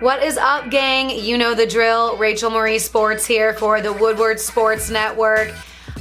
What is up, gang? You know the drill. Rachel Marie Sports here for the Woodward Sports Network.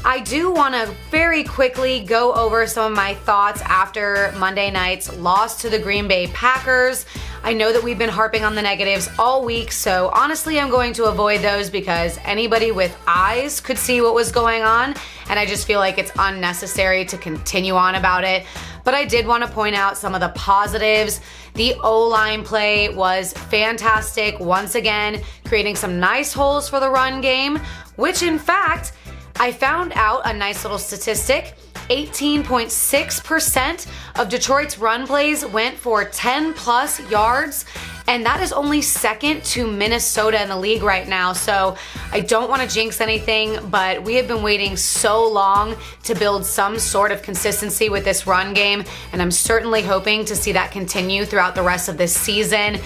I do want to very quickly go over some of my thoughts after Monday night's loss to the Green Bay Packers. I know that we've been harping on the negatives all week, so honestly I'm going to avoid those because anybody with eyes could see what was going on, and I just feel like it's unnecessary to continue on about it. But I did want to point out some of the positives. The O-line play was fantastic once again, creating some nice holes for the run game, which in fact, I found out a nice little statistic. 18.6% of Detroit's run plays went for 10 plus yards, and that is only second to Minnesota in the league right now. So I don't want to jinx anything, but we have been waiting so long to build some sort of consistency with this run game, and I'm certainly hoping to see that continue throughout the rest of this season.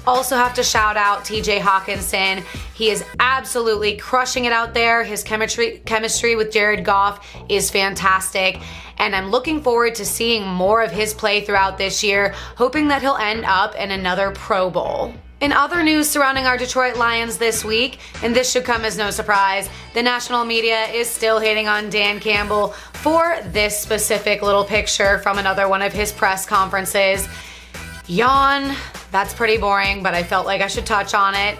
Also have to shout out TJ Hawkinson. He is absolutely crushing it out there. His chemistry with Jared Goff is fantastic, and I'm looking forward to seeing more of his play throughout this year, hoping that he'll end up in another Pro Bowl. In other news surrounding our Detroit Lions this week, and this should come as no surprise, the national media is still hating on Dan Campbell for this specific little picture from another one of his press conferences. Yawn. That's pretty boring, but I felt like I should touch on it.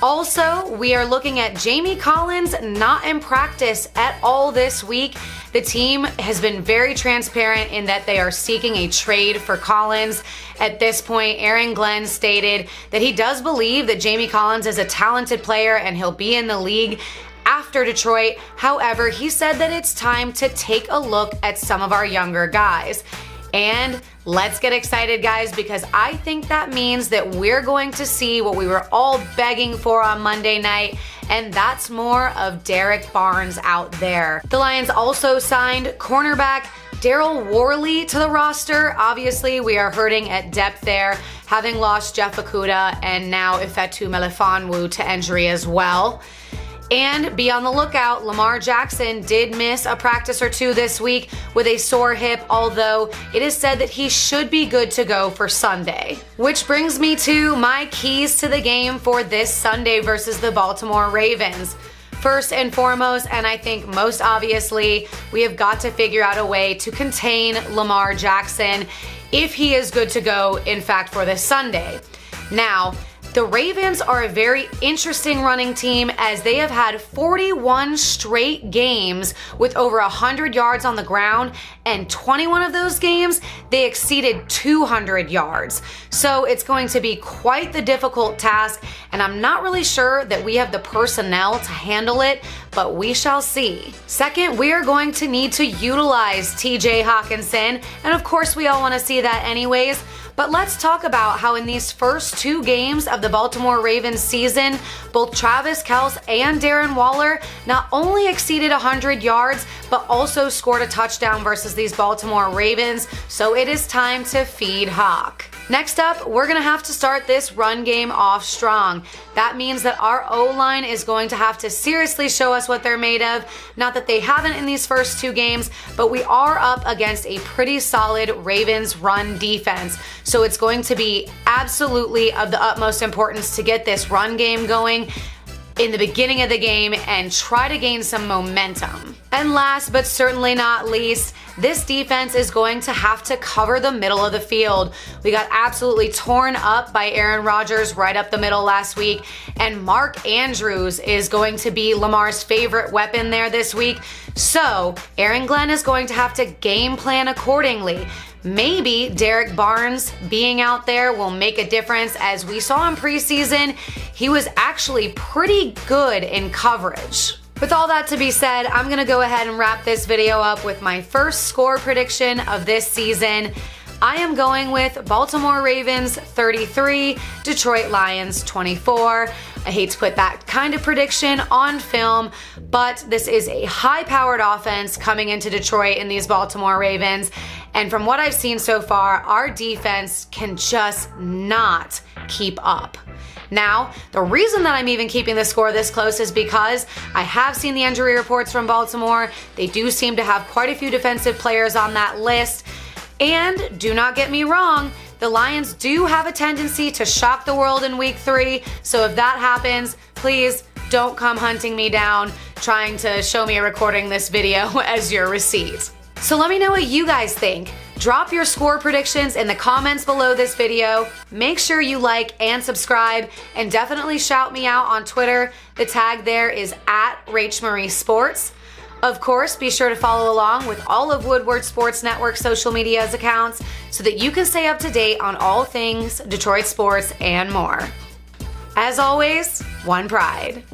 Also, we are looking at Jamie Collins not in practice at all this week. The team has been very transparent in that they are seeking a trade for Collins. At this point, Aaron Glenn stated that he does believe that Jamie Collins is a talented player and he'll be in the league after Detroit. However, he said that it's time to take a look at some of our younger guys. And let's get excited, guys, because I think that means that we're going to see what we were all begging for on Monday night, and that's more of Derek Barnes out there. The Lions also signed cornerback Daryl Worley to the roster. Obviously, we are hurting at depth there, having lost Jeff Okudah and now Ifeatu Melifonwu to injury as well. And be on the lookout, Lamar Jackson did miss a practice or two this week with a sore hip, although it is said that he should be good to go for Sunday. Which brings me to my keys to the game for this Sunday versus the Baltimore Ravens. First and foremost, and I think most obviously, we have got to figure out a way to contain Lamar Jackson if he is good to go, in fact, for this Sunday. Now, the Ravens are a very interesting running team as they have had 41 straight games with over 100 yards on the ground, and 21 of those games, they exceeded 200 yards. So it's going to be quite the difficult task, and I'm not really sure that we have the personnel to handle it, but we shall see. Second, we are going to need to utilize TJ Hawkinson, and of course we all want to see that anyways. But let's talk about how in these first two games of the Baltimore Ravens season, both Travis Kelce and Darren Waller not only exceeded 100 yards, but also scored a touchdown versus these Baltimore Ravens. So it is time to feed Hawk. Next up, we're going to have to start this run game off strong. That means that our O-line is going to have to seriously show us what they're made of. Not that they haven't in these first two games, but we are up against a pretty solid Ravens run defense. So it's going to be absolutely of the utmost importance to get this run game going in the beginning of the game and try to gain some momentum. And last but certainly not least, this defense is going to have to cover the middle of the field. We got absolutely torn up by Aaron Rodgers right up the middle last week, and Mark Andrews is going to be Lamar's favorite weapon there this week. So Aaron Glenn is going to have to game plan accordingly. Maybe Derek Barnes being out there will make a difference. As we saw in preseason, he was actually pretty good in coverage. With all that to be said, I'm going to go ahead and wrap this video up with my first score prediction of this season. I am going with Baltimore Ravens 33, Detroit Lions 24. I hate to put that kind of prediction on film, but this is a high-powered offense coming into Detroit in these Baltimore Ravens. And from what I've seen so far, our defense can just not keep up. Now, the reason that I'm even keeping the score this close is because I have seen the injury reports from Baltimore. They do seem to have quite a few defensive players on that list. And do not get me wrong, The Lions do have a tendency to shock the world in week 3, so if that happens, please don't come hunting me down trying to show me a recording this video as your receipt. So let me know what you guys think. Drop your score predictions in the comments below this video. Make sure you like and subscribe, and definitely shout me out on Twitter. The tag there is @RachMarieSports. Of course, be sure to follow along with all of Woodward Sports Network social media's accounts so that you can stay up to date on all things Detroit sports and more. As always, one pride.